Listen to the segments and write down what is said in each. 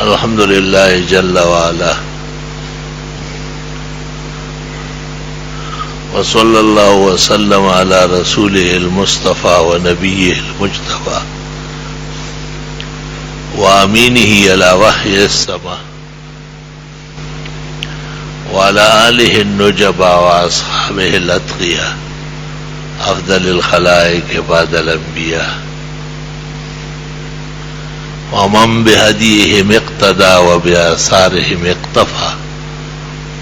الحمد للہ جل وعلا وصلی اللہ وسلم علی رسولہ المصطفى ونبیہ المجتبى وامینہ علی وحی السماء وعلى آلہ النجبى واصحابہ الاتقیاء افضل الخلائق بعد الانبیاء ومن بهديهم اقتدى وبآثارهم اقتفى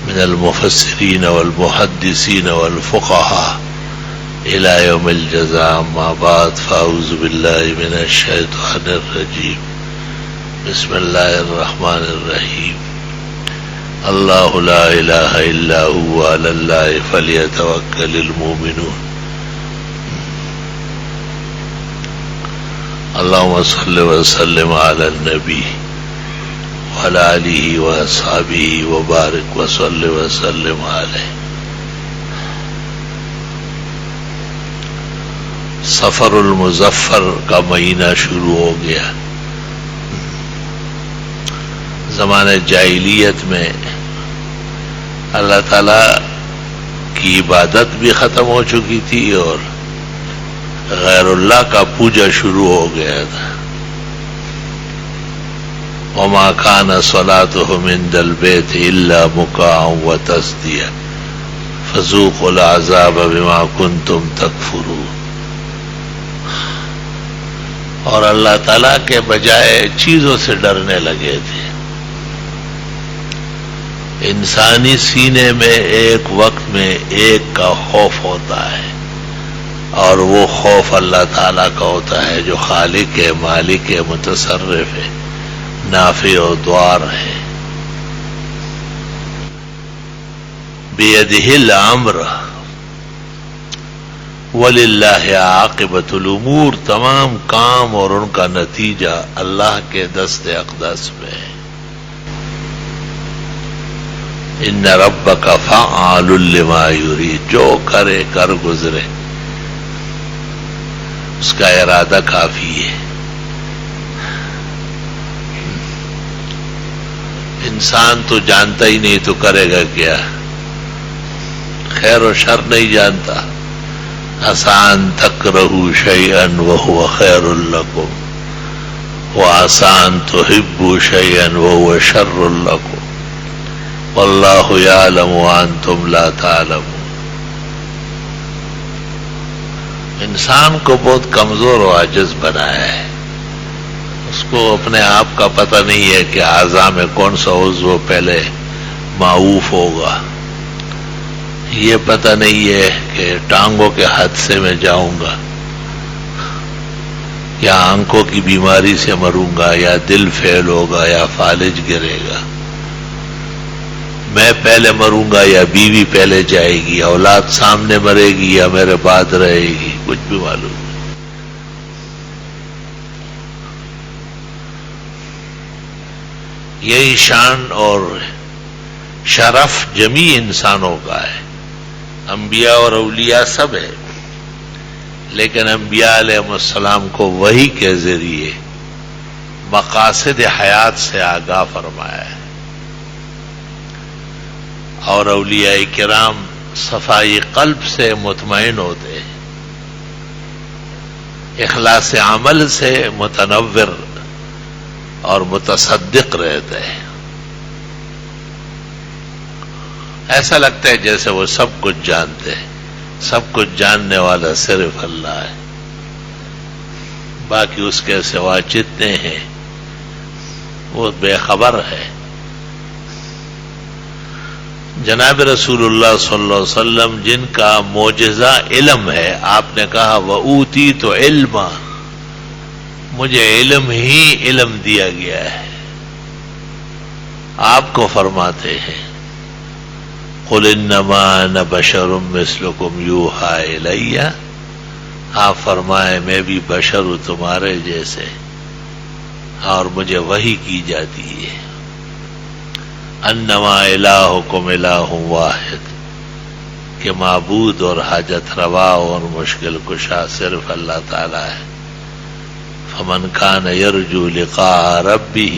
من المفسرين والمحدثين والفقهاء إلى يوم الجزاء. أما بعد فأعوذ بالله من الشيطان الرجيم. بسم الله الرحمن الرحيم. الله لا إله إلا هو على الله فليتوكل المؤمنون. اللهم صل وسلم على النبي وعلى آله وأصحابه وبارك وصل وسلم عليه. سفر المظفر کا مہینہ شروع ہو گیا. زمانہ جاہلیت میں اللہ تعالی کی عبادت بھی ختم ہو چکی تھی اور غیر اللہ کا پوجا شروع ہو گیا تھا. وما كان صلاتهم عند البيت الا مكاء وتصديا فذوقوا العذاب بما كنتم تكفرون. اور اللہ تعالیٰ کے بجائے چیزوں سے ڈرنے لگے تھے. انسانی سینے میں ایک وقت میں ایک کا خوف ہوتا ہے اور وہ خوف اللہ تعالیٰ کا ہوتا ہے جو خالق ہے، مالک ہے، متصرف ہے، نافع و ضار ہے. بیدہ الامر وللہ عاقبۃ الامور. تمام کام اور ان کا نتیجہ اللہ کے دست اقدس میں ہے. ان ربک فعال لما یرید. جو کرے کر گزرے، اس کا ارادہ کافی ہے. انسان تو جانتا ہی نہیں تو کرے گا کیا؟ خیر و شر نہیں جانتا. آسان تکرہوا شیئا وہو خیر لکم وآسان تحبوا شیئا وہو شر لکم واللہ یعلم وانتم لا تعلمون. انسان کو بہت کمزور و عاجز بنایا ہے. اس کو اپنے آپ کا پتہ نہیں ہے کہ اعضاء میں کون سا عضو پہلے معوف ہوگا. یہ پتہ نہیں ہے کہ ٹانگوں کے حادثے میں جاؤں گا یا آنکھوں کی بیماری سے مروں گا یا دل فیل ہوگا یا فالج گرے گا. میں پہلے مروں گا یا بیوی پہلے جائے گی، اولاد سامنے مرے گی یا میرے بعد رہے گی، کچھ بھی معلوم نہیں. یہی شان اور شرف جمیع انسانوں کا ہے. انبیاء اور اولیاء سب ہے، لیکن انبیاء علیہ السلام کو وحی کے ذریعے مقاصد حیات سے آگاہ فرمایا ہے، اور اولیاء کرام صفائی قلب سے مطمئن ہوتے ہیں، اخلاص عمل سے متنور اور متصدق رہتے ہیں. ایسا لگتا ہے جیسے وہ سب کچھ جانتے ہیں. سب کچھ جاننے والا صرف اللہ ہے، باقی اس کے سوا جتنے ہیں وہ بے خبر ہے. جناب رسول اللہ صلی اللہ علیہ وسلم جن کا معجزہ علم ہے، آپ نے کہا وَأُوتِيتُ عِلْمًا، مجھے علم ہی علم دیا گیا ہے. آپ کو فرماتے ہیں قُلْ إِنَّمَا أَنَا بَشَرٌ مِثْلُكُمْ يُوحَىٰ إِلَيَّ. آپ فرمائے میں بھی بشر ہوں تمہارے جیسے اور مجھے وحی کی جاتی ہے. انما الہکم الہ واحد، کہ معبود اور حاجت روا اور مشکل کشا صرف اللہ تعالی ہے. فمن کان یرجو لقاء ربہ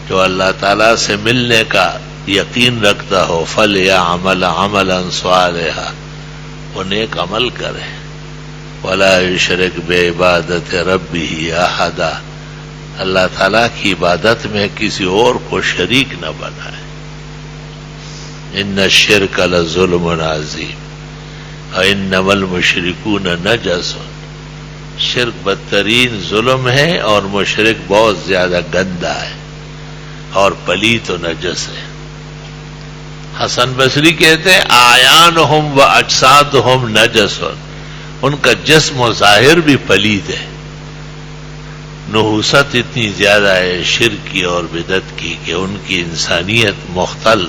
جو اللہ تعالیٰ سے ملنے کا یقین رکھتا ہو فَلْيَعْمَلْ عَمَلًا صَالِحًا، وہ نیک عمل کرے، وَلَا يُشْرِكْ بِعِبَادَةِ رَبِّهِ أَحَدًا، اللہ تعالیٰ کی عبادت میں کسی اور کو شریک نہ بنائے۔ إِنَّ الشِّرْكَ لَظُلْمٌ عَظِيمٌ وَإِنَّمَا الْمُشْرِكُونَ نَجَسٌ، شرک بدترین ظلم ہے اور مشرک بہت زیادہ گندا ہے اور پلیت و نجس ہے۔ حسن بصری کہتے ہیں اعیانہم و اجسادہم نجس، ان کا جسم و ظاہر بھی پلید ہے۔ نحوست اتنی زیادہ ہے شرک کی اور بدعت کی کہ ان کی انسانیت مختل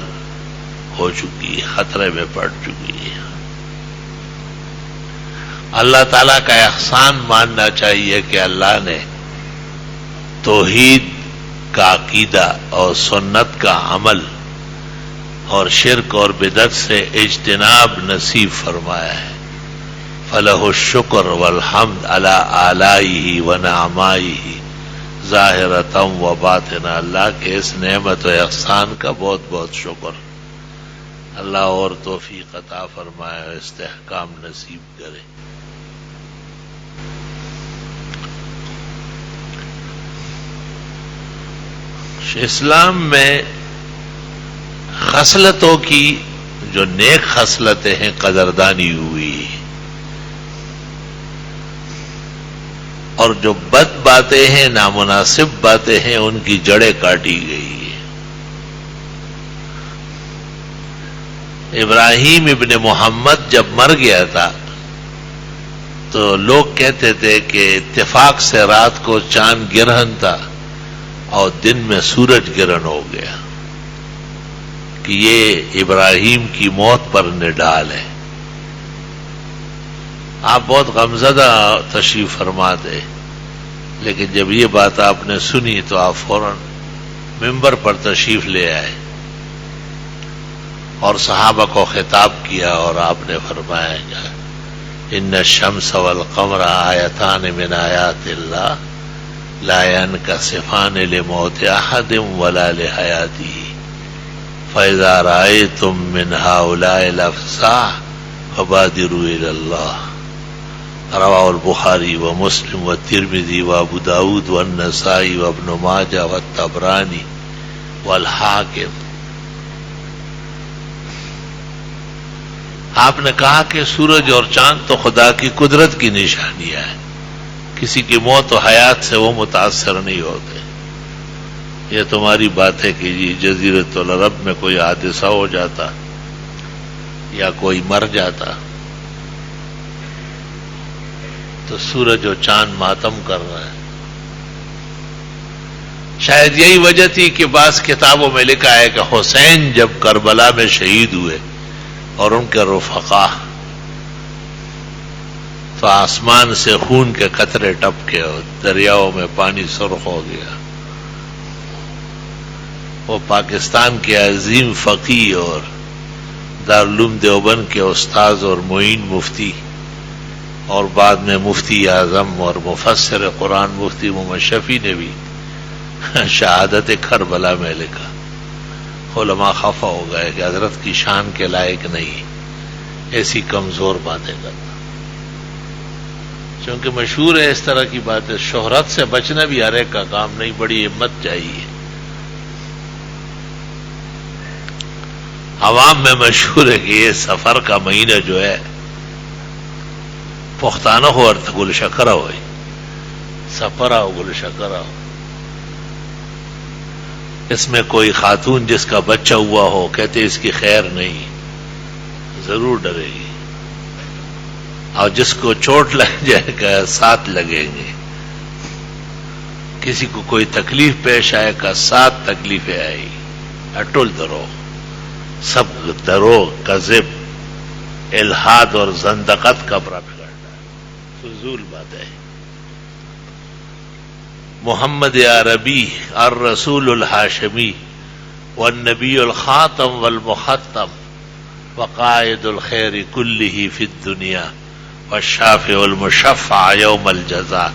ہو چکی ہے، خطرے میں پڑ چکی ہے۔ اللہ تعالیٰ کا احسان ماننا چاہیے کہ اللہ نے توحید کا عقیدہ اور سنت کا عمل اور شرک اور بدعت سے اجتناب نصیب فرمایا ہے۔ فَلَهُ الشُّكْرُ وَالْحَمْدُ عَلَىٰ آلائِهِ وَنَعْمَائِهِ ظَاهِرَةً وَبَاطِنًا، اللہ کے اس نعمت و احسان کا بہت بہت شکر۔ اللہ اور توفیق عطا فرمائے اور استحکام نصیب کرے۔ اسلام میں خصلتوں کی جو نیک خصلتیں ہیں قدردانی ہوئی، اور جو بد باتیں ہیں نامناسب باتیں ہیں ان کی جڑیں کاٹی گئی ہیں۔ ابراہیم ابن محمد جب مر گیا تھا تو لوگ کہتے تھے کہ اتفاق سے رات کو چاند گرہن تھا اور دن میں سورج گرہن ہو گیا، کہ یہ ابراہیم کی موت پر نڈال ہے۔ آپ بہت غمزدہ تشریف فرما دے، لیکن جب یہ بات آپ نے سنی تو آپ فوراً ممبر پر تشریف لے آئے اور صحابہ کو خطاب کیا، اور آپ نے فرمایا ان الشمس والقمر آیتان من آیات اللہ لا ينکسفان لموت احد ولا لحیاته فاذا رأيتم من هؤلاء الافزاع فبادروا الى اللہ، رواہ البخاری ومسلم والترمذی وابو داود والنسائی وابن ماجہ والطبرانی والحاکم۔ آپ نے کہا کہ سورج اور چاند تو خدا کی قدرت کی نشانیاں ہیں، کسی کی موت و حیات سے وہ متاثر نہیں ہوتے۔ یہ تمہاری بات ہے کہ یہ جزیرۃ العرب میں کوئی حادثہ ہو جاتا یا کوئی مر جاتا تو سورج و چاند ماتم کر رہا ہے۔ شاید یہی وجہ تھی کہ بعض کتابوں میں لکھا ہے کہ حسین جب کربلا میں شہید ہوئے اور ان کے رفقا، تو آسمان سے خون کے قطرے ٹپکے اور دریاؤں میں پانی سرخ ہو گیا۔ وہ پاکستان کے عظیم فقیہ اور دارالعلوم دیوبند کے استاذ اور معین مفتی اور بعد میں مفتی اعظم اور مفسر قرآن مفتی محمد شفیع نے بھی شہادت کربلا میں لکھا۔ علماء خفا ہو گئے کہ حضرت کی شان کے لائق نہیں ایسی کمزور باتیں کرنا، چونکہ مشہور ہے اس طرح کی باتیں۔ شہرت سے بچنا بھی ہر ایک کا کام نہیں، بڑی ہمت چاہیے۔ عوام میں مشہور ہے کہ یہ سفر کا مہینہ جو ہے پختانہ ہو اور گل شکرہ ہوئی، سفرہ ہو گل شکرہ ہو۔ اس میں کوئی خاتون جس کا بچہ ہوا ہو کہتے اس کی خیر نہیں، ضرور ڈرے گی، اور جس کو چوٹ لگ جائے گا 7 لگیں گے، کسی کو کوئی تکلیف پیش آئے گا 7 تکلیفیں آئیں گی۔ اٹل درو، سب درو، کذب، الحاد اور زندقت کا برا بگڑنا ہے، فضول بات ہے۔ محمد عربی الرسول الہاشمی والنبی الخاتم والمختم وقائد الخیر کلہ فی الدنیا والشافع المشفع یوم الجزاء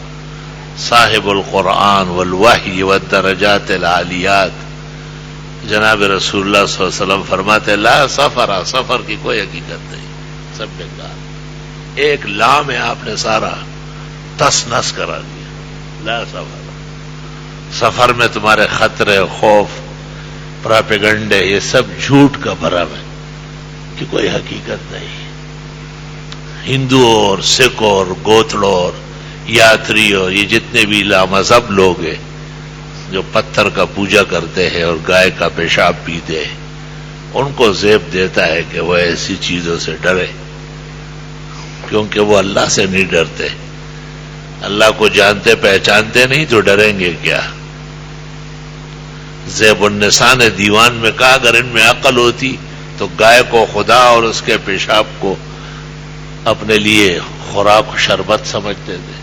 صاحب القرآن والوحی والدرجات العالیات جناب رسول اللہ صلی اللہ علیہ وسلم فرماتے لا سفر، سفر کی کوئی حقیقت نہیں، سب بیکار۔ ایک لا میں آپ نے سارا تس نس کرا دیا۔ لا سفر، سفر میں تمہارے خطرے، خوف، پراپیگنڈے، یہ سب جھوٹ کا بھرم ہے کہ کوئی حقیقت نہیں۔ ہندو اور سکھ اور گوتڑوں اور یاتری اور یہ جتنے بھی لامذہب لوگ ہیں جو پتھر کا پوجا کرتے ہیں اور گائے کا پیشاب پیتے ہیں، ان کو زیب دیتا ہے کہ وہ ایسی چیزوں سے ڈرے، کیونکہ وہ اللہ سے نہیں ڈرتے۔ اللہ کو جانتے پہچانتے نہیں تو ڈریں گے کیا؟ زیب النساء نے دیوان میں کہا اگر ان میں عقل ہوتی تو گائے کو خدا اور اس کے پیشاب کو اپنے لیے خوراک و شربت سمجھتے تھے۔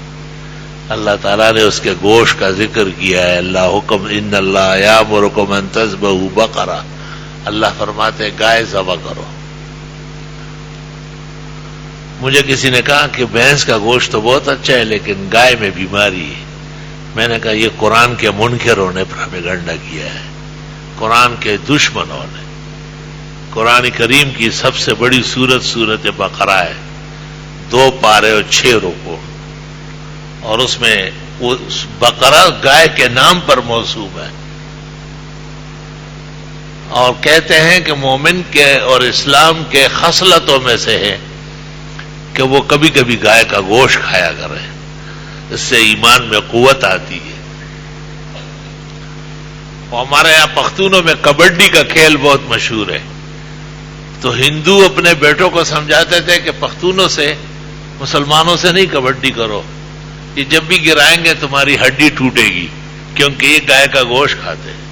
اللہ تعالیٰ نے اس کے گوشت کا ذکر کیا ہے۔ اللہ حکم ان اللہ یامرکم ان تذبحوا بقرہ، اللہ فرماتے گائے ذبح کرو۔ مجھے کسی نے کہا کہ بھینس کا گوشت تو بہت اچھا ہے لیکن گائے میں بیماری ہے۔ میں نے کہا یہ قرآن کے منکروں نے پروپیگنڈا کیا ہے، قرآن کے دشمنوں نے۔ قرآن کریم کی سب سے بڑی سورت سورت بقرہ ہے، 2 پارے اور 6 رکوع، اور اس میں بقرہ گائے کے نام پر موصوف ہے، اور کہتے ہیں کہ مومن کے اور اسلام کے خصلتوں میں سے ہے کہ وہ کبھی کبھی گائے کا گوشت کھایا کرے، اس سے ایمان میں قوت آتی ہے۔ اور ہمارے یہاں پختونوں میں کبڈی کا کھیل بہت مشہور ہے، تو ہندو اپنے بیٹوں کو سمجھاتے تھے کہ پختونوں سے، مسلمانوں سے نہیں کبڈی کرو، یہ جب بھی گرائیں گے تمہاری ہڈی ٹوٹے گی، کیونکہ یہ گائے کا گوشت کھاتے ہیں۔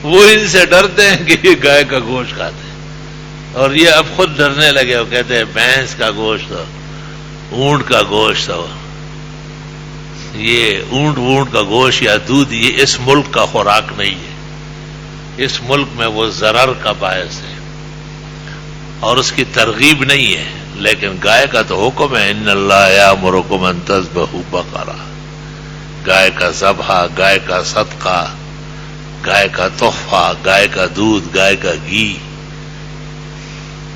وہ ان سے ڈرتے ہیں کہ یہ گائے کا گوشت کھاتے ہیں، اور یہ اب خود ڈرنے لگے، وہ کہتے ہیں بھینس کا گوشت ہو، اونٹ کا گوشت ہو، یہ اونٹ کا گوشت یا دودھ یہ اس ملک کا خوراک نہیں ہے، اس ملک میں وہ ضرر کا باعث ہے اور اس کی ترغیب نہیں ہے۔ لیکن گائے کا تو حکم ہے ان اللہ یامرکم ان تذبحوا بقرہ، گائے کا ذبح، گائے کا صدقہ، گائے کا تحفہ، گائے کا دودھ، گائے کا گھی،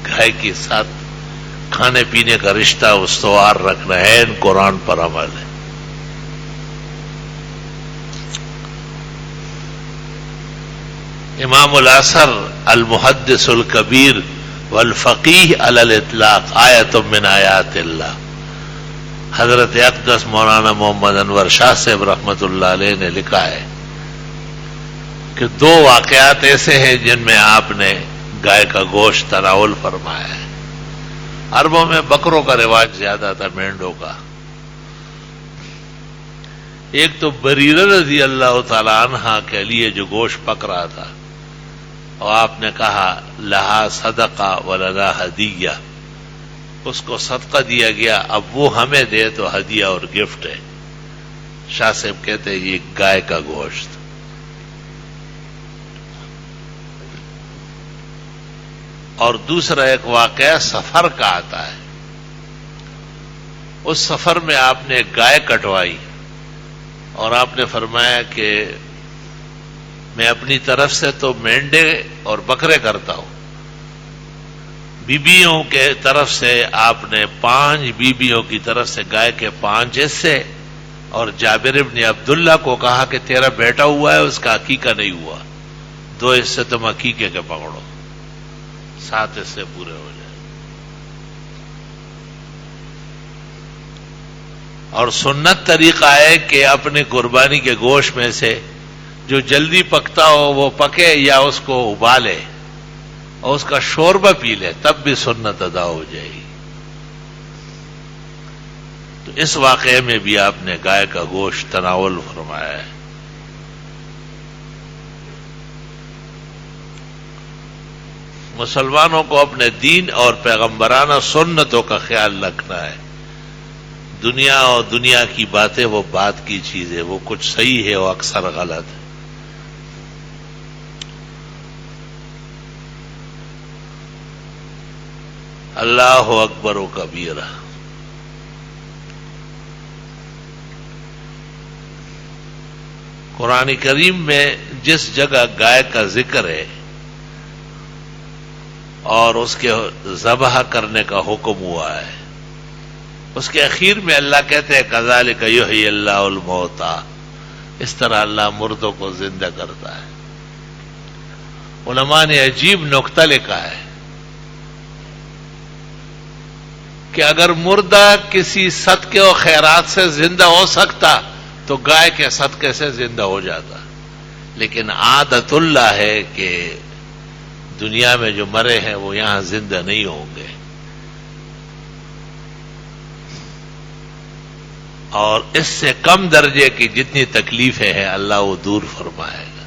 گائے کے ساتھ کھانے پینے کا رشتہ استوار رکھنا ہے، ان قرآن پر عمل ہے۔ امام الاثر المحدث الکبیر والفقیہ علی الاطلاق آیت من آیات اللہ، حضرت اقدس مولانا محمد انور شاہ صاحب رحمۃ اللہ علیہ نے لکھا ہے کہ 2 واقعات ایسے ہیں جن میں آپ نے گائے کا گوشت تناول فرمایا ہے۔ عربوں میں بکروں کا رواج زیادہ تھا، مینڈوں کا۔ ایک تو بریرہ رضی اللہ تعالی عنہا کے لیے جو گوشت پک رہا تھا، اور آپ نے کہا لہا صدقہ ولنا ہدیہ، اس کو صدقہ دیا گیا، اب وہ ہمیں دے تو ہدیہ اور گفٹ ہے۔ شاہ صاحب کہتے ہیں یہ گائے کا گوشت۔ اور دوسرا ایک واقعہ سفر کا آتا ہے، اس سفر میں آپ نے گائے کٹوائی اور آپ نے فرمایا کہ میں اپنی طرف سے تو مینڈے اور بکرے کرتا ہوں، بیبیوں کے طرف سے آپ نے 5 بیبیوں کی طرف سے گائے کے 5 حصے، اور جابر ابن عبداللہ کو کہا کہ تیرا بیٹا ہوا ہے اس کا عقیقہ نہیں ہوا، 2 حصے تم عقیقے کے پکڑو، 7 حصے پورے ہو جائیں۔ اور سنت طریقہ ہے کہ اپنے قربانی کے گوشت میں سے جو جلدی پکتا ہو وہ پکے یا اس کو ابالے اور اس کا شوربہ پی لے، تب بھی سنت ادا ہو جائے گی۔ تو اس واقعے میں بھی آپ نے گائے کا گوشت تناول فرمایا ہے۔ مسلمانوں کو اپنے دین اور پیغمبرانہ سنتوں کا خیال رکھنا ہے۔ دنیا اور دنیا کی باتیں وہ بات کی چیز ہے، وہ کچھ صحیح ہے وہ اکثر غلط ہے۔ اللہ اکبر و کبیرہ۔ قرآن کریم میں جس جگہ گائے کا ذکر ہے اور اس کے ذبح کرنے کا حکم ہوا ہے، اس کے اخیر میں اللہ کہتے ہیں کذالک یحیی اللہ الموتى، اس طرح اللہ مردوں کو زندہ کرتا ہے۔ علماء نے عجیب نکتہ لکھا ہے کہ اگر مردہ کسی صدقے و خیرات سے زندہ ہو سکتا تو گائے کے صدقے سے زندہ ہو جاتا، لیکن عادت اللہ ہے کہ دنیا میں جو مرے ہیں وہ یہاں زندہ نہیں ہوں گے، اور اس سے کم درجے کی جتنی تکلیفیں ہیں اللہ وہ دور فرمائے گا۔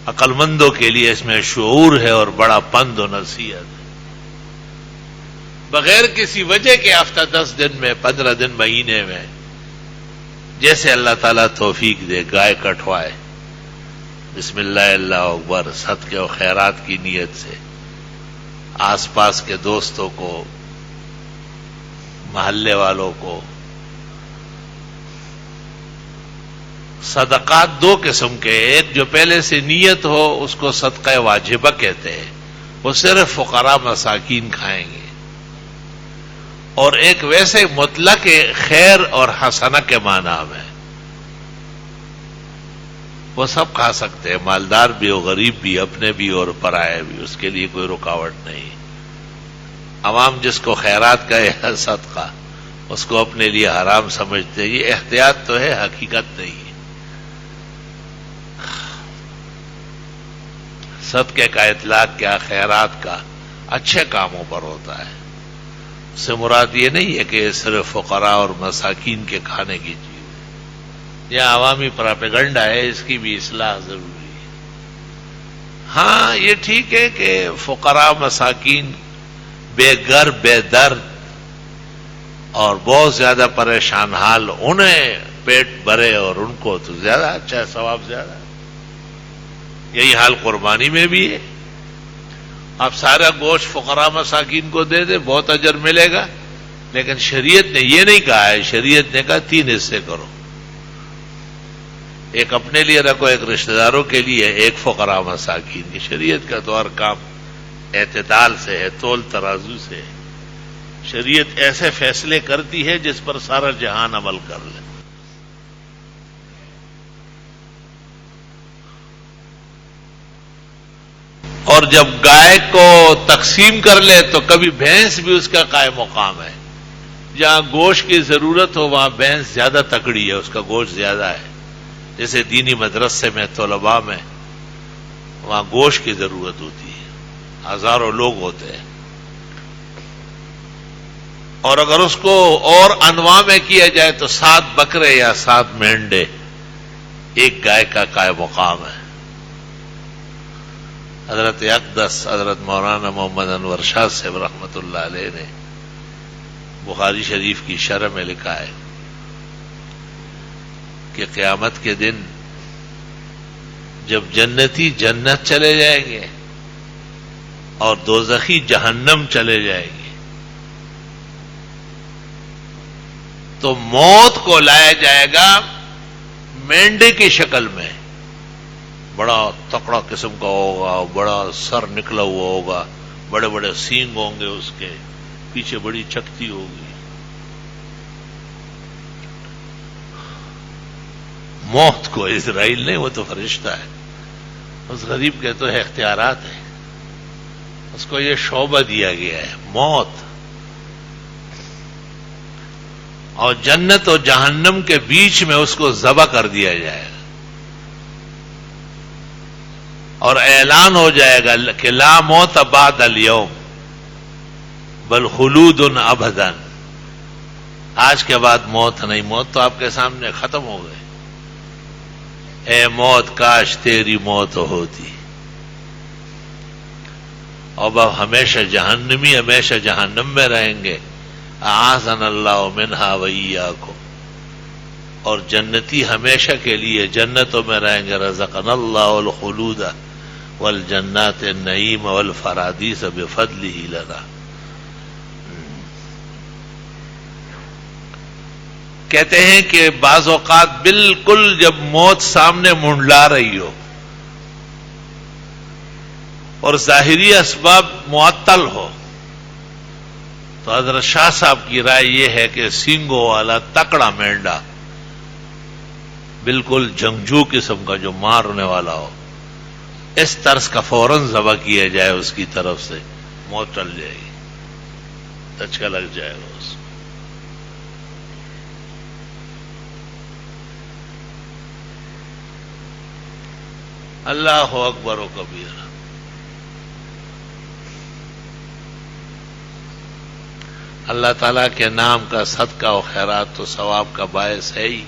عقل مندوں کے لیے اس میں شعور ہے اور بڑا پند و نصیحت ہے۔ بغیر کسی وجہ کے ہفتہ 10 دن میں 15 دن مہینے میں جیسے اللہ تعالیٰ توفیق دے گائے کٹوائے، بسم اللہ اللہ اکبر، صدقے و خیرات کی نیت سے آس پاس کے دوستوں کو، محلے والوں کو۔ صدقات دو قسم کے، ایک جو پہلے سے نیت ہو اس کو صدقہ واجبہ کہتے ہیں، وہ صرف فقراء مساکین کھائیں گے، اور ایک ویسے مطلق خیر اور حسنہ کے معنی میں وہ سب کھا سکتے ہیں، مالدار بھی ہو، غریب بھی، اپنے بھی اور پرائے بھی، اس کے لیے کوئی رکاوٹ نہیں۔ عوام جس کو خیرات کا ہے صدقہ، اس کو اپنے لیے حرام سمجھتے ہیں، یہ احتیاط تو ہے، حقیقت نہیں ہے۔ صدقے کا اطلاق کیا خیرات کا اچھے کاموں پر ہوتا ہے، اس سے مراد یہ نہیں ہے کہ صرف فقراء اور مساکین کے کھانے کی چیز ہے، یہ عوامی پراپیگنڈا ہے، اس کی بھی اصلاح ضروری ہے۔ ہاں یہ ٹھیک ہے کہ فقراء مساکین بے گھر بے درد اور بہت زیادہ پریشان حال، انہیں پیٹ بھرے اور ان کو تو زیادہ اچھا ہے، ثواب زیادہ ہے۔ یہی حال قربانی میں بھی ہے، آپ سارا گوشت فقراء مساکین کو دے دیں، بہت اجر ملے گا، لیکن شریعت نے یہ نہیں کہا ہے، شریعت نے کہا 3 حصے کرو، ایک اپنے لیے رکھو، ایک رشتہ داروں کے لیے، ایک فقراء مساکین کی۔ شریعت کا تو ہر کام اعتدال سے ہے، تول ترازو سے ہے۔ شریعت ایسے فیصلے کرتی ہے جس پر سارا جہان عمل کر لے۔ اور جب گائے کو تقسیم کر لے تو کبھی بھینس بھی اس کا قائم مقام ہے، جہاں گوشت کی ضرورت ہو وہاں بھینس زیادہ تکڑی ہے، اس کا گوشت زیادہ ہے، جیسے دینی مدرسے میں، طلباء میں، وہاں گوشت کی ضرورت ہوتی ہے، ہزاروں لوگ ہوتے ہیں، اور اگر اس کو اور انواع میں کیا جائے تو 7 بکرے یا 7 مینڈے ایک گائے کا قائم مقام ہے۔ حضرت اقدس حضرت مولانا محمد انور شاہ صاحب رحمۃ اللہ علیہ نے بخاری شریف کی شرح میں لکھا ہے کہ قیامت کے دن جب جنتی جنت چلے جائیں گے اور دوزخی جہنم چلے جائیں گے تو موت کو لایا جائے گا مینڈے کی شکل میں، بڑا تکڑا قسم کا ہوگا، بڑا سر نکلا ہوا ہوگا، بڑے بڑے سینگ ہوں گے، اس کے پیچھے بڑی چکتی ہوگی۔ موت کو اسرائیل نہیں، وہ تو فرشتہ ہے، اس غریب کے تو اختیارات ہیں، اس کو یہ شعبہ دیا گیا ہے موت، اور جنت اور جہنم کے بیچ میں اس کو ذبح کر دیا جائے گا، اور اعلان ہو جائے گا کہ لا موت بعد اليوم بل خلود ابدا، آج کے بعد موت نہیں، موت تو آپ کے سامنے ختم ہو گئے، اے موت کاش تیری موت ہوتی، اب ہمیشہ جہنمی ہمیشہ جہنم میں رہیں گے، اعاذنا اللہ منہا وایاکم، اور جنتی ہمیشہ کے لیے جنتوں میں رہیں گے، رزقنا اللہ الخلود والجنات النعیم والفرادیس بفضلہ لنا۔ کہتے ہیں کہ بعض اوقات بالکل جب موت سامنے منڈلا رہی ہو اور ظاہری اسباب معطل ہو تو حضرت شاہ صاحب کی رائے یہ ہے کہ سینگوں والا تکڑا مینڈا، بالکل جنگجو قسم کا جو مارنے والا ہو، اس طرز کا فوراً ذبح کیا جائے، اس کی طرف سے موت ٹل جائے گی، دھچکا لگ جائے گا اس کو۔ اللہ اکبر و کبیر۔ اللہ تعالیٰ کے نام کا صدقہ و خیرات تو ثواب کا باعث ہے ہی۔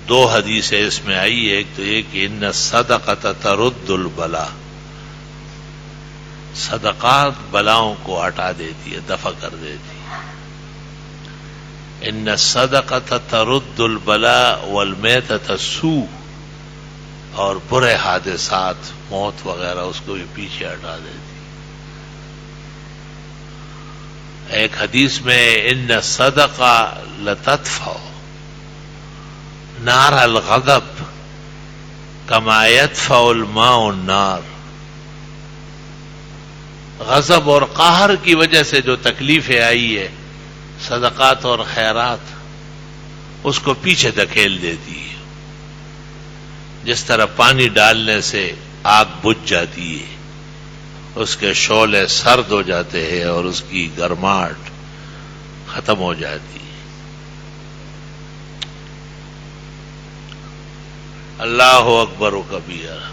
دو حدیثیں اس میں آئی ہے، ایک تو یہ کہ ان الصدقۃ ترد البلا، صدقات بلاؤں کو ہٹا دیتی ہے، دفع کر دیتی ہے۔ ان الصدقۃ ترد البلا والمیتۃ السوء، اور برے حادثات، موت وغیرہ، اس کو بھی پیچھے ہٹا دیتی ہے۔ ایک حدیث میں ان الصدقہ لتدفع نار الغضب کما يدفع الماء النار، غضب اور قہر کی وجہ سے جو تکلیفیں آئی ہے، صدقات اور خیرات اس کو پیچھے دھکیل دیتی ہے، جس طرح پانی ڈالنے سے آگ بجھ جاتی ہے، اس کے شعلے سرد ہو جاتے ہیں اور اس کی گرماہٹ ختم ہو جاتی ہے۔ اللہ اکبر و کبیر۔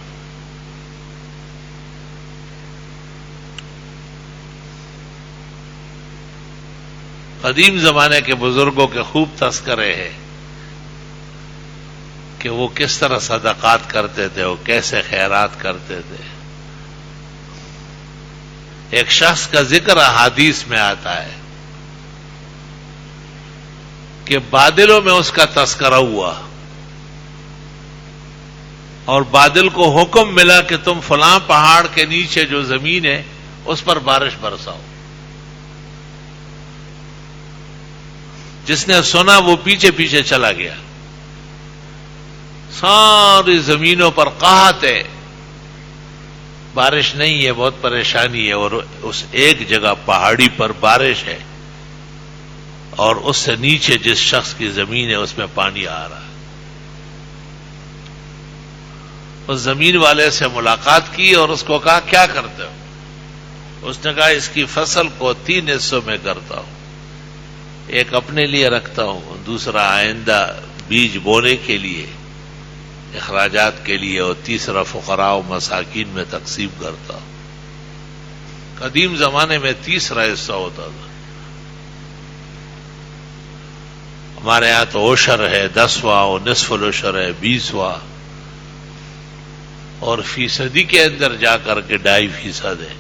قدیم زمانے کے بزرگوں کے خوب تذکرے ہیں کہ وہ کس طرح صدقات کرتے تھے، وہ کیسے خیرات کرتے تھے۔ ایک شخص کا ذکر احادیث میں آتا ہے کہ بادلوں میں اس کا تذکرہ ہوا اور بادل کو حکم ملا کہ تم فلاں پہاڑ کے نیچے جو زمین ہے اس پر بارش برساؤ۔ جس نے سنا وہ پیچھے پیچھے چلا گیا، ساری زمینوں پر قحط ہے، بارش نہیں ہے، بہت پریشانی ہے، اور اس ایک جگہ پہاڑی پر بارش ہے اور اس سے نیچے جس شخص کی زمین ہے اس میں پانی آ رہا ہے۔ اس زمین والے سے ملاقات کی اور اس کو کہا کیا کرتے ہو؟ اس نے کہا اس کی فصل کو 3 حصوں میں کرتا ہوں، ایک اپنے لیے رکھتا ہوں، دوسرا آئندہ بیج بونے کے لیے، اخراجات کے لیے، اور تیسرا فقراء و مساکین میں تقسیم کرتا ہوں۔ قدیم زمانے میں تیسرا حصہ ہوتا تھا، ہمارے یہاں تو عشر ہے 10واں، اور نصف العشر ہے 20واں، اور فیصدی کے اندر جا کر کے 2.5% ہے،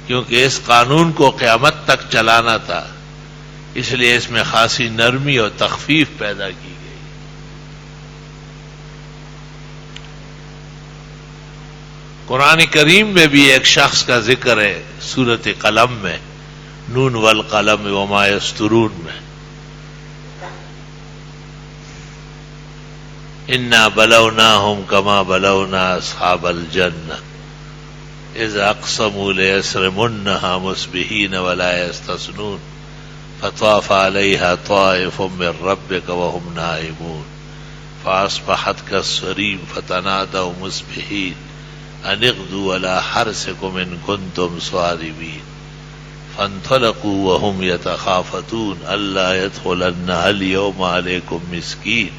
کیونکہ اس قانون کو قیامت تک چلانا تھا، اس لیے اس میں خاصی نرمی اور تخفیف پیدا کی گئی۔ قرآن کریم میں بھی ایک شخص کا ذکر ہے، سورۃ قلم میں، نون والقلم وما یسطرون میں، انا بلوناہم کما بلونا اصحاب الجنہ اذ اقسموا لیصرمنها مصبحین ولا یستثنون فطاف علیها طائف من ربک وهم نائمون فاصبحت کالصریم فتنادوا مصبحین ان اغدوا على حرثكم ان كنتم صارمين فانطلقوا وهم يتخافتون الا يدخلنها اليوم عليكم مسكين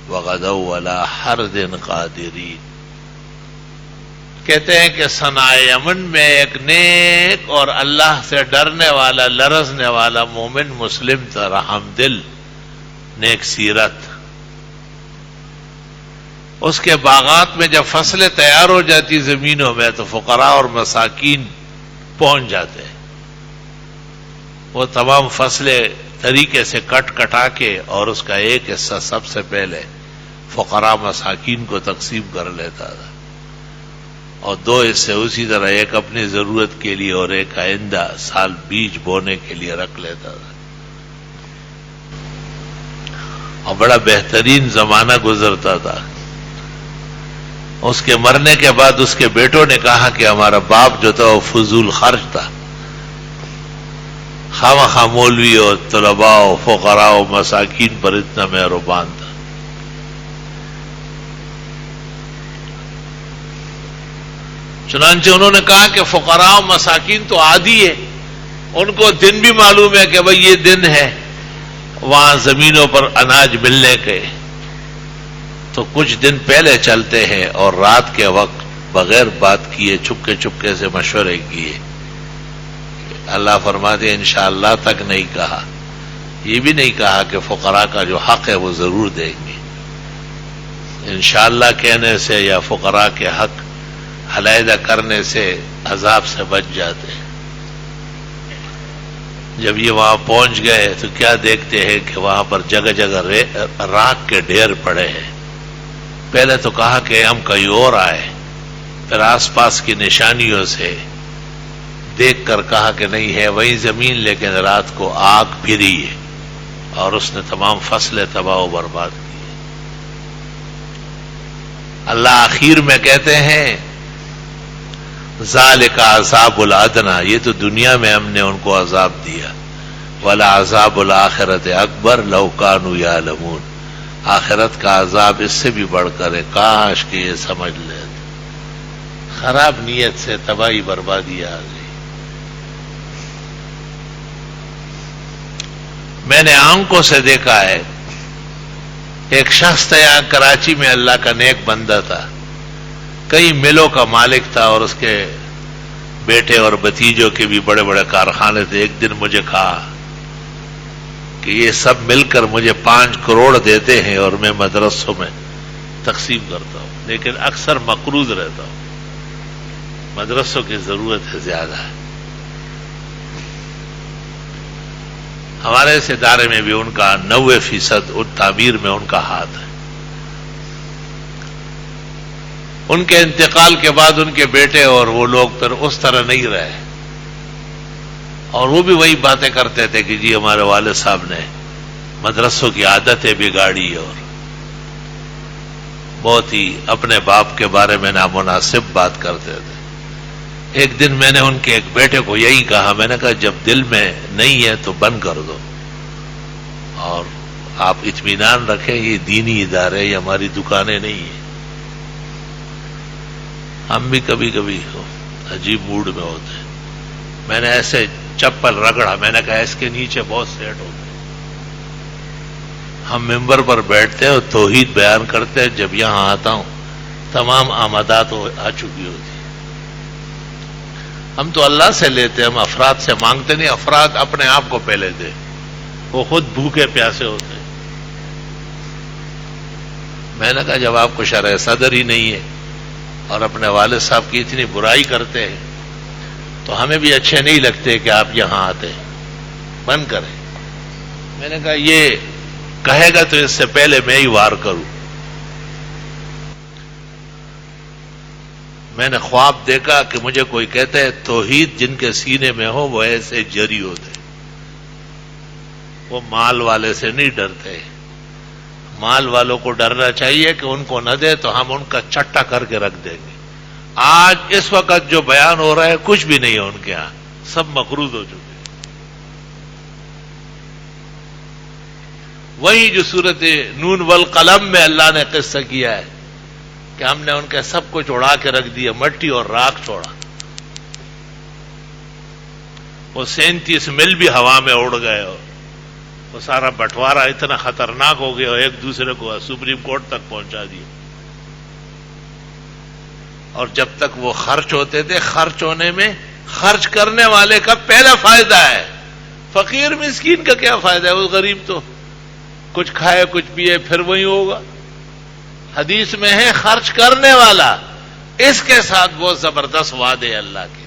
وغدوا على حرد قادرين۔ کہتے ہیں کہ صنع یمن میں ایک نیک اور اللہ سے ڈرنے والا، لرزنے والا مومن مسلم تھا، رحم دل، نیک سیرت۔ اس کے باغات میں جب فصلیں تیار ہو جاتی زمینوں میں تو فقراء اور مساکین پہنچ جاتے ہیں، وہ تمام فصلیں طریقے سے کٹا کے اور اس کا ایک حصہ سب سے پہلے فقراء مساکین کو تقسیم کر لیتا تھا، اور 2 حصے اسی طرح، ایک اپنی ضرورت کے لیے اور ایک آئندہ سال بیج بونے کے لیے رکھ لیتا تھا. اور بڑا بہترین زمانہ گزرتا تھا. اس کے مرنے کے بعد اس کے بیٹوں نے کہا کہ ہمارا باپ جو تھا وہ فضول خرچ تھا، خواہ مولوی اور طلباء و فقراء و مساکین پر اتنا مہربان تھا. چنانچہ انہوں نے کہا کہ فقراء و مساکین تو عادی ہے، ان کو دن بھی معلوم ہے کہ بھئی یہ دن ہے وہاں زمینوں پر اناج ملنے کے، تو کچھ دن پہلے چلتے ہیں اور رات کے وقت بغیر بات کیے چپکے سے مشورے کیے. اللہ فرماتے ہیں انشاءاللہ تک نہیں کہا، یہ بھی نہیں کہا کہ فقراء کا جو حق ہے وہ ضرور دیں گے. انشاءاللہ کہنے سے یا فقراء کے حق علیحدہ کرنے سے عذاب سے بچ جاتے ہیں. جب یہ وہاں پہنچ گئے تو کیا دیکھتے ہیں کہ وہاں پر جگہ جگہ راکھ کے ڈھیر پڑے ہیں. پہلے تو کہا کہ ہم کہیں اور آئے، پھر آس پاس کی نشانیوں سے دیکھ کر کہا کہ نہیں ہے وہی زمین، لیکن رات کو آگ پھری ہے اور اس نے تمام فصلیں تباہ و برباد کی. اللہ آخر میں کہتے ہیں ذالک عذاب الادنیٰ، یہ تو دنیا میں ہم نے ان کو عذاب دیا، ولعذاب الآخرۃ اکبر لو کانوا یعلمون، آخرت کا عذاب اس سے بھی بڑھ کر ہے، کاش کہ یہ سمجھ لے. خراب نیت سے تباہی بربادی آ گئی. میں نے آنکھوں سے دیکھا ہے، ایک شخص تھا یہاں کراچی میں، اللہ کا نیک بندہ تھا، کئی ملوں کا مالک تھا اور اس کے بیٹے اور بھتیجوں کے بھی بڑے بڑے کارخانے تھے. ایک دن مجھے کہا کہ یہ سب مل کر مجھے 5 کروڑ دیتے ہیں اور میں مدرسوں میں تقسیم کرتا ہوں، لیکن اکثر مقروض رہتا ہوں، مدرسوں کی ضرورت ہے زیادہ ہے. ہمارے اس ادارے میں بھی ان کا 90% تعمیر میں ان کا ہاتھ ہے. ان کے انتقال کے بعد ان کے بیٹے اور وہ لوگ پھر اس طرح نہیں رہے، اور وہ بھی وہی باتیں کرتے تھے کہ جی ہمارے والد صاحب نے مدرسوں کی عادتیں بگاڑی، اور بہت ہی اپنے باپ کے بارے میں نامناسب بات کرتے تھے. ایک دن میں نے ان کے ایک بیٹے کو یہی کہا، میں نے کہا جب دل میں نہیں ہے تو بند کر دو، اور آپ اطمینان رکھیں یہ دینی ادارے، یہ ہماری دکانیں نہیں ہیں. ہم بھی کبھی کبھی عجیب موڈ میں ہوتے ہیں. میں نے ایسے چپل رگڑا، میں نے کہا اس کے نیچے بہت سیٹ ہوتے ہیں. ہم ممبر پر بیٹھتے ہیں اور توحید بیان کرتے ہیں، جب یہاں آتا ہوں تمام آمدات آ چکی ہوتی. ہم تو اللہ سے لیتے ہیں، ہم افراد سے مانگتے نہیں. افراد اپنے آپ کو پہلے دے، وہ خود بھوکے پیاسے ہوتے ہیں. میں نے کہا جب آپ کو شرع صدر ہی نہیں ہے اور اپنے والد صاحب کی اتنی برائی کرتے ہیں تو ہمیں بھی اچھے نہیں لگتے کہ آپ یہاں آتے ہیں، بند کریں. میں نے کہا یہ کہے گا تو اس سے پہلے میں ہی وار کروں. میں نے خواب دیکھا کہ مجھے کوئی کہتا ہے توحید جن کے سینے میں ہو وہ ایسے جری ہوتے، وہ مال والے سے نہیں ڈرتے. مال والوں کو ڈرنا چاہیے کہ ان کو نہ دے تو ہم ان کا چٹا کر کے رکھ دیں گے. آج اس وقت جو بیان ہو رہا ہے کچھ بھی نہیں ہے ان کے ہاں، سب مقروض ہو چکے. وہی جو سورت نون والقلم میں اللہ نے قصہ کیا ہے کہ ہم نے ان کے سب کچھ اڑا کے رکھ دیا، مٹی اور راکھ چھوڑا. وہ 37 مل بھی ہوا میں اڑ گئے، اور وہ سارا بٹوارا اتنا خطرناک ہو گیا اور ایک دوسرے کو سپریم کورٹ تک پہنچا دیا. اور جب تک وہ خرچ ہوتے تھے، خرچ ہونے میں خرچ کرنے والے کا پہلا فائدہ ہے. فقیر مسکین کا کیا فائدہ ہے؟ وہ غریب تو کچھ کھائے کچھ پیے پھر وہی ہوگا. حدیث میں ہے خرچ کرنے والا، اس کے ساتھ بہت زبردست وعدے اللہ کے.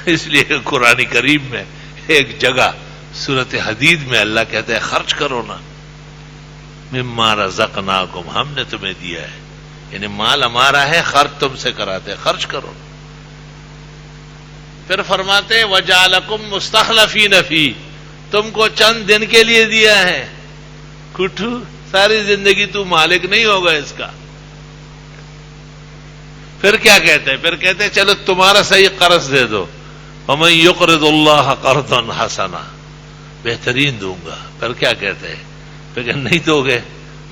اس لیے قرآن کریم میں ایک جگہ سورۃ حدید میں اللہ کہتے ہیں خرچ کرو نا، مما رزقناکم، ہم نے تمہیں دیا ہے. یعنی مال ہمارا ہے، خرچ تم سے کراتے، خرچ کرو. پھر فرماتے وَجَعَلَكُمْ مُسْتَخْلَفِينَ فِيهِ، تم کو چند دن کے لیے دیا ہے، کٹھو ساری زندگی تو مالک نہیں ہوگا اس کا. پھر کیا کہتے ہیں؟ پھر کہتے ہیں چلو تمہارا صحیح قرض دے دو. وَمَن يُقْرِضُ اللَّهَ قَرْضًا حَسَنًا، بہترین دوں گا. پھر کیا کہتے ہیں؟ پھر کہ نہیں دو گے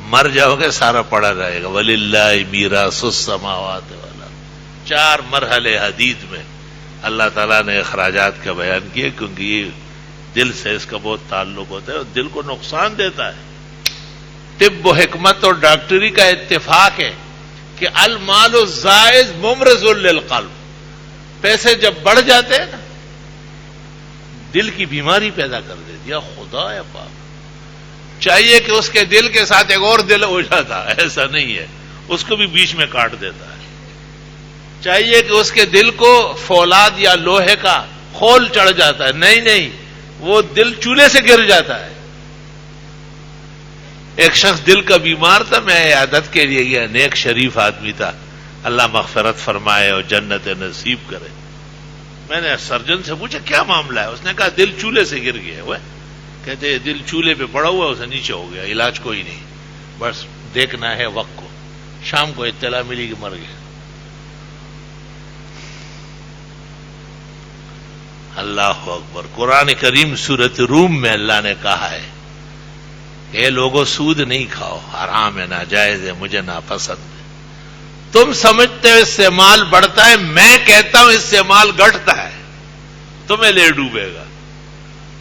مر جاؤ گے، سارا پڑا رہے گا. وَلِلَّهِ مِيرَاثُ السَّمَاوَاتِ وَالْأَرْضِ. 4 مرحلے حدیث میں اللہ تعالیٰ نے اخراجات کا بیان کیے، کیونکہ یہ دل سے اس کا بہت تعلق ہوتا ہے اور دل کو نقصان دیتا ہے. طب و حکمت اور ڈاکٹری کا اتفاق ہے کہ المال الزائد ممرض للقلب. پیسے جب بڑھ جاتے ہیں نا، دل کی بیماری پیدا کر دیتی ہے. خدا ہے پاک، چاہیے کہ اس کے دل کے ساتھ ایک اور دل ہو جاتا، ایسا نہیں ہے، اس کو بھی بیچ میں کاٹ دیتا ہے. چاہیے کہ اس کے دل کو فولاد یا لوہے کا خول چڑھ جاتا ہے، نہیں، وہ دل چولہے سے گر جاتا ہے. ایک شخص دل کا بیمار تھا، میں عیادت کے لیے گیا، نیک شریف آدمی تھا، اللہ مغفرت فرمائے اور جنت نصیب کرے. میں نے سرجن سے پوچھا کیا معاملہ ہے؟ اس نے کہا دل چولہے سے گر گیا. وہ کہتے دل چولہے پہ پڑا ہوا، اسے نیچے ہو گیا، علاج کوئی نہیں، بس دیکھنا ہے وقت کو. شام کو اطلاع ملی کہ مر گیا. اللہ اکبر. قرآن کریم سورۃ روم میں اللہ نے کہا ہے کہ اے لوگوں سود نہیں کھاؤ، حرام ہے، ناجائز ہے، مجھے ناپسند ہے. تم سمجھتے ہو اس سے مال بڑھتا ہے، میں کہتا ہوں اس سے مال گھٹتا ہے، تمہیں لے ڈوبے گا.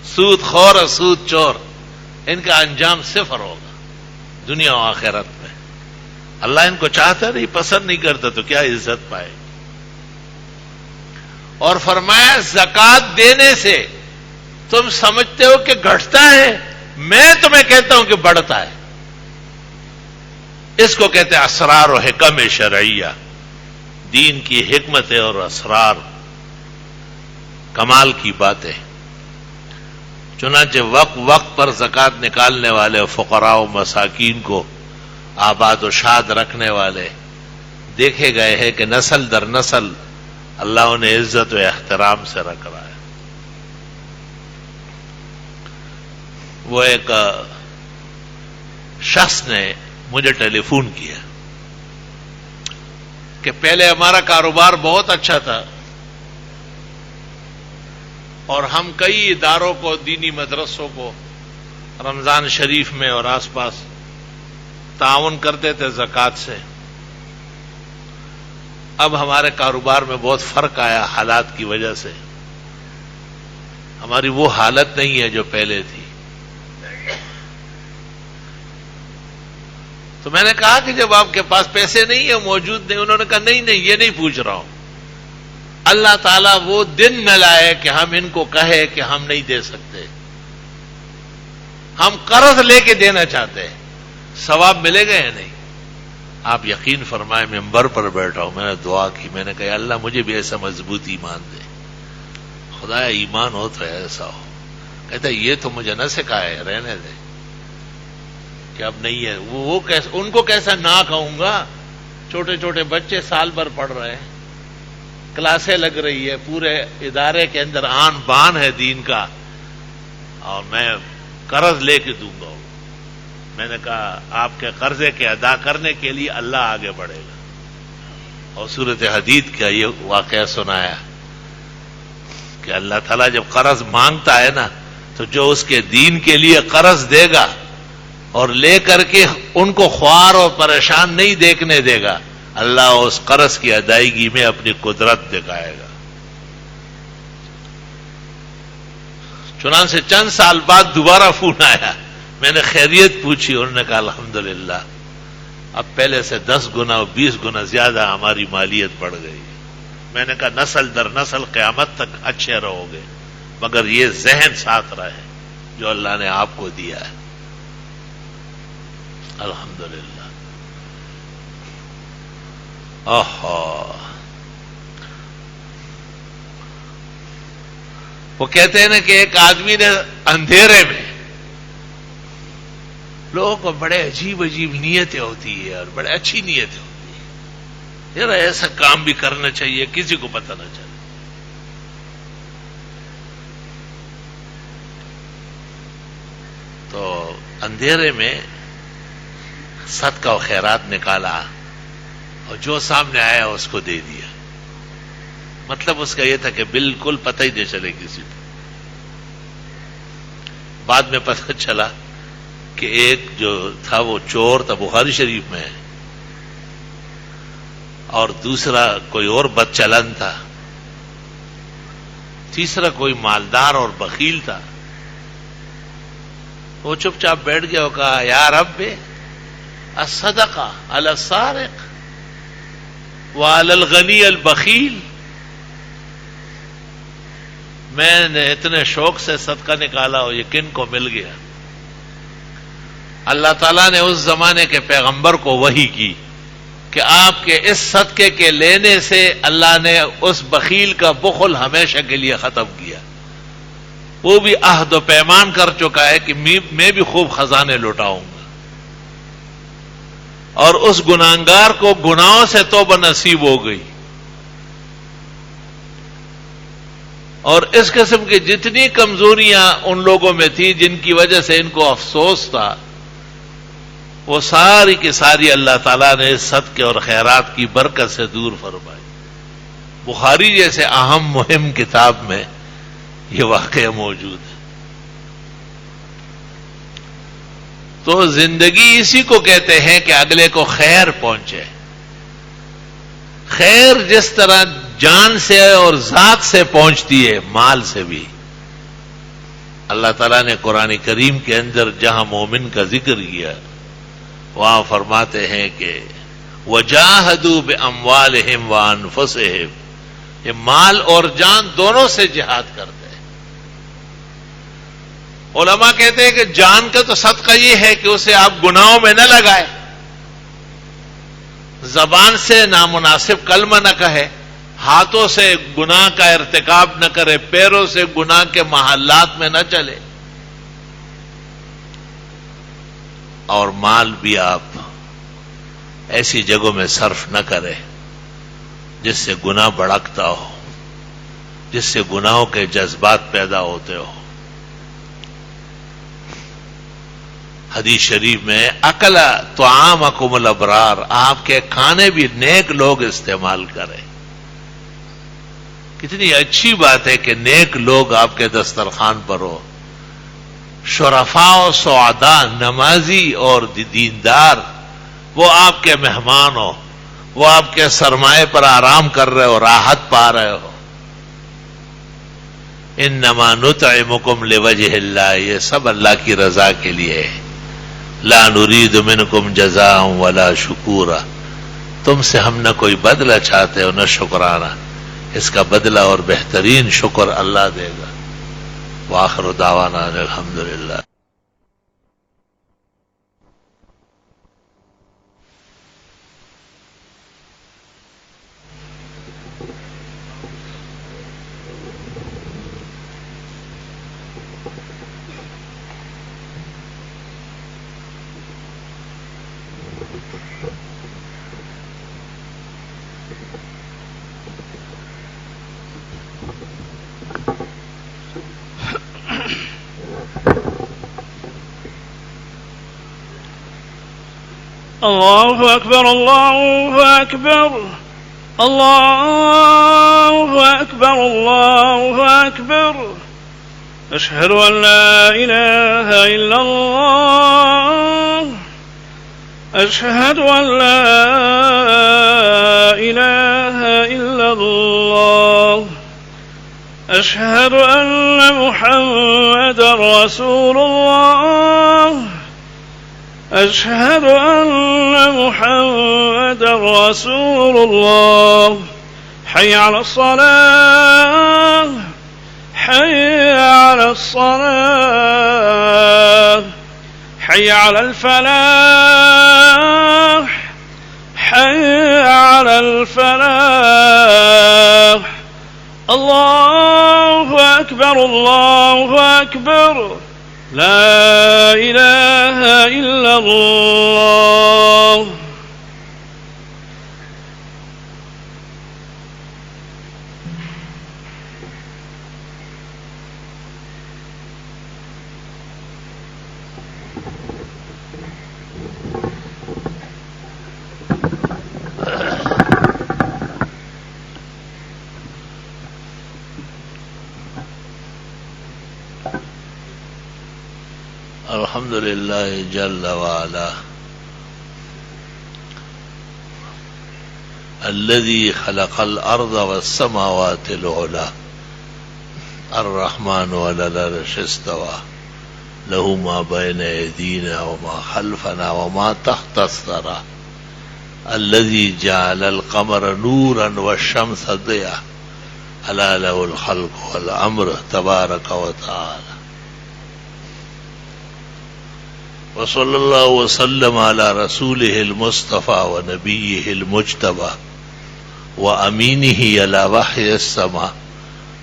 سود خور اور سود چور، ان کا انجام صفر ہوگا دنیا و آخرت میں. اللہ ان کو چاہتا نہیں، پسند نہیں کرتا، تو کیا عزت پائے. اور فرمایا زکات دینے سے تم سمجھتے ہو کہ گھٹتا ہے، میں تمہیں کہتا ہوں کہ بڑھتا ہے. اس کو کہتے ہیں اسرار و حکم شرعیہ، دین کی حکمتیں اور اسرار، کمال کی باتیں. چنانچہ وقت پر زکات نکالنے والے فقراء و مساکین کو آباد و شاد رکھنے والے دیکھے گئے ہیں کہ نسل در نسل اللہ انہیں عزت و احترام سے رکھ رہا ہے. وہ ایک شخص نے مجھے ٹیلی فون کیا کہ پہلے ہمارا کاروبار بہت اچھا تھا اور ہم کئی اداروں کو، دینی مدرسوں کو رمضان شریف میں اور آس پاس تعاون کرتے تھے زکوٰۃ سے. اب ہمارے کاروبار میں بہت فرق آیا حالات کی وجہ سے. ہماری وہ حالت نہیں ہے جو پہلے تھی. تو میں نے کہا کہ جب آپ کے پاس پیسے نہیں ہیں، موجود نہیں. انہوں نے کہا نہیں یہ نہیں پوچھ رہا ہوں. اللہ تعالیٰ وہ دن نہ لائے کہ ہم ان کو کہے کہ ہم نہیں دے سکتے. ہم قرض لے کے دینا چاہتے ہیں، ثواب ملے گا یا نہیں؟ آپ یقین فرمائے ممبر پر بیٹھا ہوں، میں نے دعا کی، میں نے کہا اللہ مجھے بھی ایسا مضبوط ایمان دے. خدا ایمان ہو تو ایسا ہو. کہتا یہ تو مجھے نہ سکھائے، رہنے دے کہ اب نہیں ہے. وہ کیسے ان کو کیسا نہ کہوں گا؟ چھوٹے چھوٹے بچے سال بھر پڑھ رہے ہیں، کلاسیں لگ رہی ہے، پورے ادارے کے اندر آن بان ہے دین کا، اور میں قرض لے کے دوں گا. میں نے کہا آپ کے قرضے کے ادا کرنے کے لیے اللہ آگے بڑھے گا. اور سورۃ حدید کا یہ واقعہ سنایا کہ اللہ تعالیٰ جب قرض مانگتا ہے نا، تو جو اس کے دین کے لیے قرض دے گا اور لے کر کے ان کو خوار اور پریشان نہیں دیکھنے دے گا، اللہ اس قرض کی ادائیگی میں اپنی قدرت دکھائے گا. چنانچہ چند سال بعد دوبارہ فون آیا، میں نے خیریت پوچھی، انہوں نے کہا الحمدللہ اب پہلے سے 10 گنا اور 20 گنا زیادہ ہماری مالیت بڑھ گئی. میں نے کہا نسل در نسل قیامت تک اچھے رہو گے، مگر یہ ذہن ساتھ رہے جو اللہ نے آپ کو دیا ہے. الحمدللہ. وہ کہتے ہیں نا کہ ایک آدمی نے اندھیرے میں، لوگوں کو بڑے عجیب نیتیں ہوتی ہے اور بڑے اچھی نیتیں ہوتی ہیں. یار ایسا کام بھی کرنا چاہیے، کسی کو پتہ نہ چلے. تو اندھیرے میں صدقہ و خیرات نکالا اور جو سامنے آیا اس کو دے دیا. مطلب اس کا یہ تھا کہ بالکل پتہ ہی نہیں چلے کسی کو. بعد میں پتہ چلا کہ ایک جو تھا وہ چور تھا، بخاری شریف میں ہے، اور دوسرا کوئی اور بد چلن تھا، تیسرا کوئی مالدار اور بخیل تھا. وہ چپ چاپ بیٹھ گیا اور کہا یا رب الصدقہ علی السارق وعلی الغنی البخیل. میں نے اتنے شوق سے صدقہ نکالا اور یہ کن کو مل گیا؟ اللہ تعالیٰ نے اس زمانے کے پیغمبر کو وحی کی کہ آپ کے اس صدقے کے لینے سے اللہ نے اس بخیل کا بخل ہمیشہ کے لیے ختم کیا. وہ بھی عہد و پیمان کر چکا ہے کہ میں بھی خوب خزانے لوٹاؤں گا، اور اس گناہگار کو گناہوں سے توبہ نصیب ہو گئی. اور اس قسم کی جتنی کمزوریاں ان لوگوں میں تھی جن کی وجہ سے ان کو افسوس تھا، وہ ساری کی ساری اللہ تعالیٰ نے صدقے اور خیرات کی برکت سے دور فرمائی. بخاری جیسے اہم مہم کتاب میں یہ واقعہ موجود ہے. تو زندگی اسی کو کہتے ہیں کہ اگلے کو خیر پہنچے. خیر جس طرح جان سے اور ذات سے پہنچتی ہے، مال سے بھی. اللہ تعالیٰ نے قرآن کریم کے اندر جہاں مومن کا ذکر کیا وہاں فرماتے ہیں کہ وَجَاهَدُوا بِأَمْوَالِهِمْ وَأَنفُسِهِمْ، یہ مال اور جان دونوں سے جہاد کرتے ہیں. علماء کہتے ہیں کہ جان کا تو صدقہ یہ ہے کہ اسے آپ گناہوں میں نہ لگائے، زبان سے نامناسب کلمہ نہ کہے، ہاتھوں سے گناہ کا ارتکاب نہ کرے، پیروں سے گناہ کے محلات میں نہ چلے، اور مال بھی آپ ایسی جگہوں میں صرف نہ کرے جس سے گناہ بڑھتا ہو، جس سے گناہوں کے جذبات پیدا ہوتے ہو. حدیث شریف میں اکل طعامکم الابرار، آپ کے کھانے بھی نیک لوگ استعمال کریں. کتنی اچھی بات ہے کہ نیک لوگ آپ کے دسترخوان پر ہو. شرفاء و سعداء، نمازی اور دیندار، وہ آپ کے مہمان ہو، وہ آپ کے سرمائے پر آرام کر رہے ہو، راحت پا رہے ہو. انما نطعمکم لوجہ اللہ، یہ سب اللہ کی رضا کے لیے ہے. لا نرید منکم جزاء ولا شکورا، تم سے ہم نہ کوئی بدلہ چاہتے ہو نہ شکرانہ، اس کا بدلہ اور بہترین شکر اللہ دے گا. وآخر دعوانا الحمدللہ. الله أكبر الله أكبر الله أكبر الله أكبر. أشهد أن لا إله إلا الله أشهد أن لا إله إلا الله أشهد أن محمدا رسول الله أشهد أن محمدا رسول الله. حي على الصلاة حي على الصلاة حي على الفلاح حي على الفلاح. الله أكبر الله أكبر. لا إله إلا الله. الحمد لله جل وعلا الذي خلق الأرض والسماوات العلى الرحمن على العرش استوى له ما بين أيدينا وما خلفنا وما تحت الثرى الذي جعل القمر نورا والشمس ضياء ألا له الخلق والأمر تبارك وتعالى وصلى الله وسلم على رسوله المصطفى ونبيه المجتبى وأمينه على وحي السماء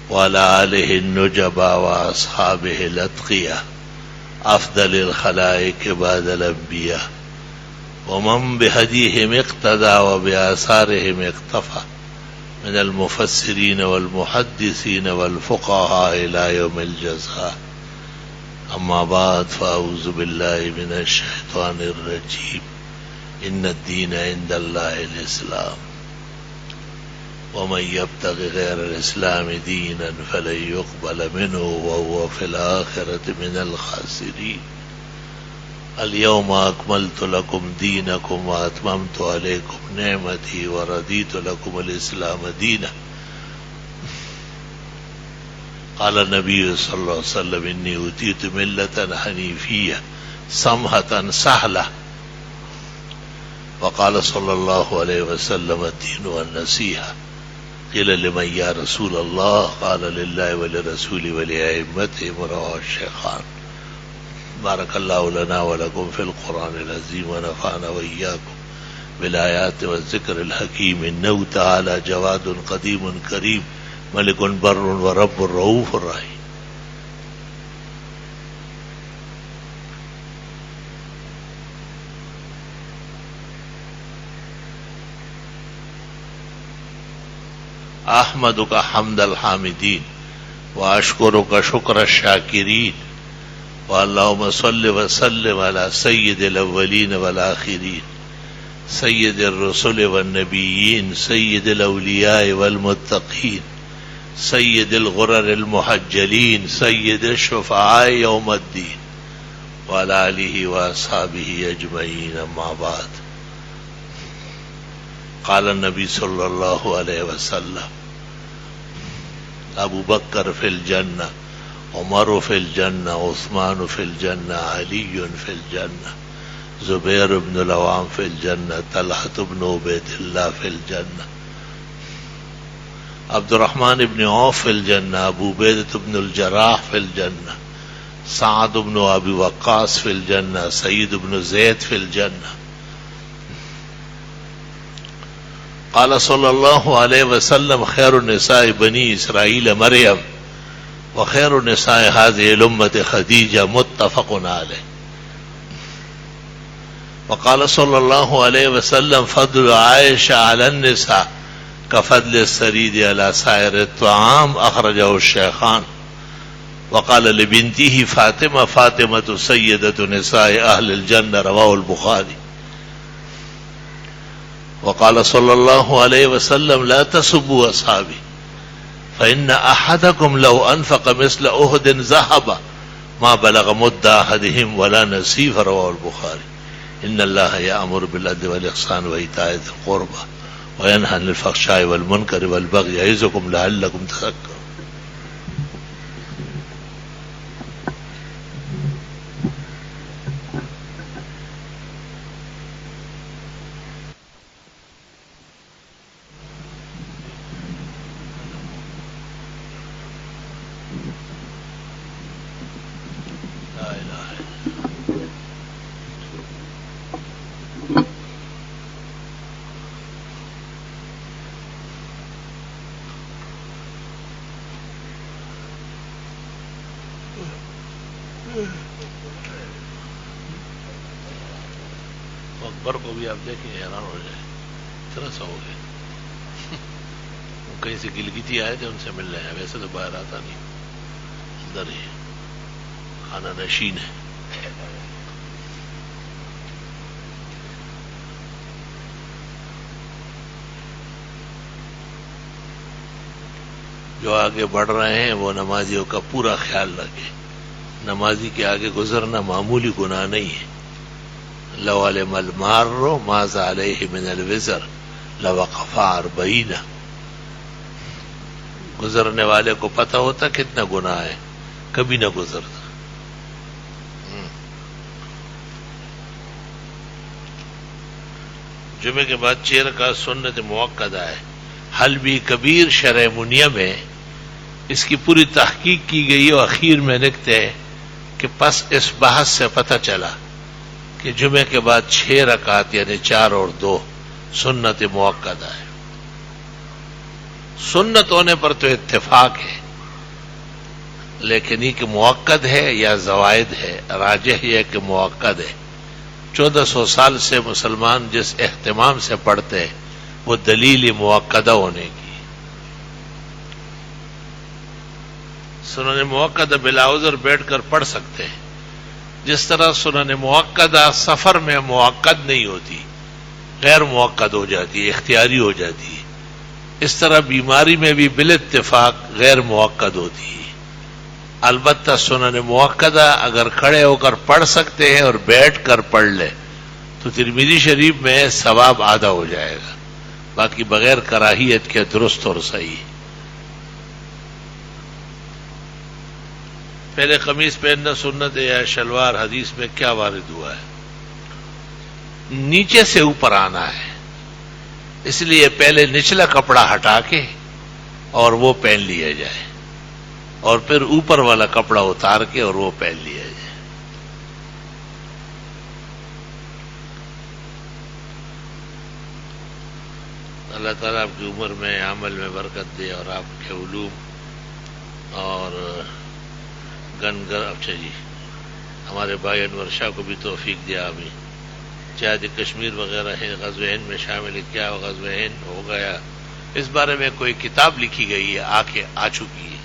وعلى آله النجبى وأصحابه الأتقياء أفضل الخلائق بعد الأنبياء ومن بهديهم اقتدى وبآثارهم اقتفى من المفسرين والمحدثين والفقهاء إلى يوم الجزاء. أما بعد فأعوذ بالله من الشيطان الرجيم. إن الدين عند الله الإسلام ومن يبتغ غير الإسلام دينا فلن يقبل منه وهو في الآخرة من الخاسرين. اليوم أكملت لكم دينكم وأتممت عليكم نعمتي ورضيت لكم الإسلام دينا. قال النبي صلى الله عليه وسلم إني أوتيت ملة حنيفية سمحة سهلة. وقال صلى الله عليه وسلم الدين والنصيحة. قيل لمن يا رسول الله؟ قال لله ولرسوله ولأئمتهم. رواه الشيخان. بارك الله لنا ولكم في القرآن العظيم ونفعنا وإياكم بالآيات والذكر الحكيم. إنه تعالى جواد قديم كريم ملك بر ورب رؤوف رحيم. أحمدك حمد الحامدين وأشكرك شكر الشاكرين. اللهم صل وسلم على سيد الأولين والآخرين سيد الرسل والنبيين سيد الأولياء والمتقين سيد الغرر المحجلين سيد الشفعاء يوم الدين وعلى آله وأصحابه أجمعين. أما بعد. قال النبي صلى الله عليه وسلم أبو بكر في الجنة عمر في الجنة عثمان في الجنة علي في الجنة زبير بن العوام في الجنة طلحة بن عبيد الله في الجنة عبد الرحمن بن عوف في الجنة أبو عبيدة بن الجراح في الجنة سعد بن أبي وقاص في الجنة سعيد بن زيد في الجنة. قال صلى الله عليه وسلم خير نساء بني إسرائيل مريم وخير نساء هذه الأمة خديجة. متفق عليه. وقال صلى الله عليه وسلم فضل عائشة على النساء كفضل السريد على سائر الطعام. أخرجه الشيخان. وقال لبنته فاطمة فاطمة سيدة نساء أهل الجنة. رواه البخاري. وقال صلى الله عليه وسلم لا تسبوا أصحابي فإن أحدكم لو أنفق مثل أحد ذهبا ما بلغ مد أحدهم ولا نصيف. رواه البخاري. إن الله يأمر بالعدل والإحسان وإيتاء ذي القربى وينهى عن الفحشاء والمنكر والبغي يعظكم لعلكم تذكرون. اکبر کو بھی آپ دیکھیں حیران ہو جائے اتنا سا ہو گیا. وہ کہیں سے گلگتی آئے تھے ان سے مل رہے ہیں. ویسے تو باہر آتا نہیں اندر ہی خانہ نشین ہے. جو آگے بڑھ رہے ہیں وہ نمازیوں کا پورا خیال رکھیں. نمازی کے آگے گزرنا معمولی گناہ نہیں ہے. لو علم المار ماذا علیہ من الوزر لوقف 40. گزرنے والے کو پتہ ہوتا کتنا گناہ ہے، کبھی نہ گزرتا. جمعے کے بعد 6 رکعت سنت موقدہ ہے. حلبی کبیر شرح منیہ میں اس کی پوری تحقیق کی گئی اور اخیر میں لکھتے ہیں کہ پس اس بحث سے پتہ چلا کہ جمعے کے بعد 6 رکعت یعنی 4 اور 2 سنت موقدہ ہے. سنت ہونے پر تو اتفاق ہے، لیکن یہ کہ موقد ہے یا زوائد ہے، راجح یہ کہ موقد ہے. 1400 سال سے مسلمان جس اہتمام سے پڑھتے ہیں وہ دلیل موقدہ ہونے کی. سنن موقدہ بلا عذر بیٹھ کر پڑھ سکتے ہیں. جس طرح سنن موقدہ سفر میں موقد نہیں ہوتی، غیر موقد ہو جاتی ہے، اختیاری ہو جاتی ہے، اس طرح بیماری میں بھی بالاتفاق غیر موقد ہوتی ہے. البتہ سنن موقدہ اگر کھڑے ہو کر پڑھ سکتے ہیں اور بیٹھ کر پڑھ لے تو ترمذی شریف میں ثواب آدھا ہو جائے گا، باقی بغیر کراہیت کے درست اور صحیح. پہلے قمیص پہننا سنت ہے یا شلوار؟ حدیث میں کیا وارد ہوا ہے؟ نیچے سے اوپر آنا ہے، اس لیے پہلے نچلا کپڑا ہٹا کے اور وہ پہن لیا جائے، اور پھر اوپر والا کپڑا اتار کے اور وہ پہن لیا جائے. اللہ تعالیٰ آپ کی عمر میں عمل میں برکت دے اور آپ کے علوم اور اچھا جی ہمارے بھائی انور شاہ کو بھی توفیق دیا. ابھی چاہے کشمیر وغیرہ ہے، غزوہ ہند میں شامل ہے. کیا غزوہ ہند ہو گیا، اس بارے میں کوئی کتاب لکھی گئی ہے، آ چکی ہے،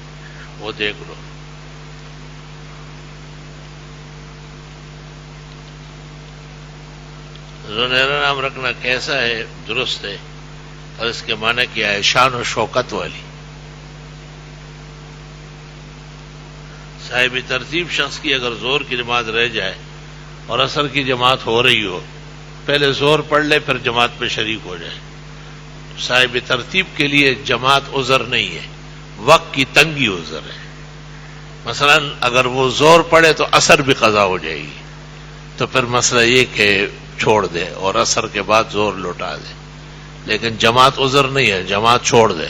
وہ دیکھ لو. ذوالنورین نام رکھنا کیسا ہے؟ درست ہے، اور اس کے معنی کیا ہے؟ شان و شوکت والی. صاحب ترتیب شخص کی اگر زور کی نماز رہ جائے اور عصر کی جماعت ہو رہی ہو، پہلے زور پڑھ لے پھر جماعت میں شریک ہو جائے. صاحب ترتیب کے لیے جماعت عذر نہیں ہے، وقت کی تنگی عذر ہے. مثلا اگر وہ زور پڑے تو عصر بھی قضا ہو جائے گی، تو پھر مسئلہ یہ کہ چھوڑ دے اور عصر کے بعد زور لوٹا دے. لیکن جماعت عذر نہیں ہے، جماعت چھوڑ دے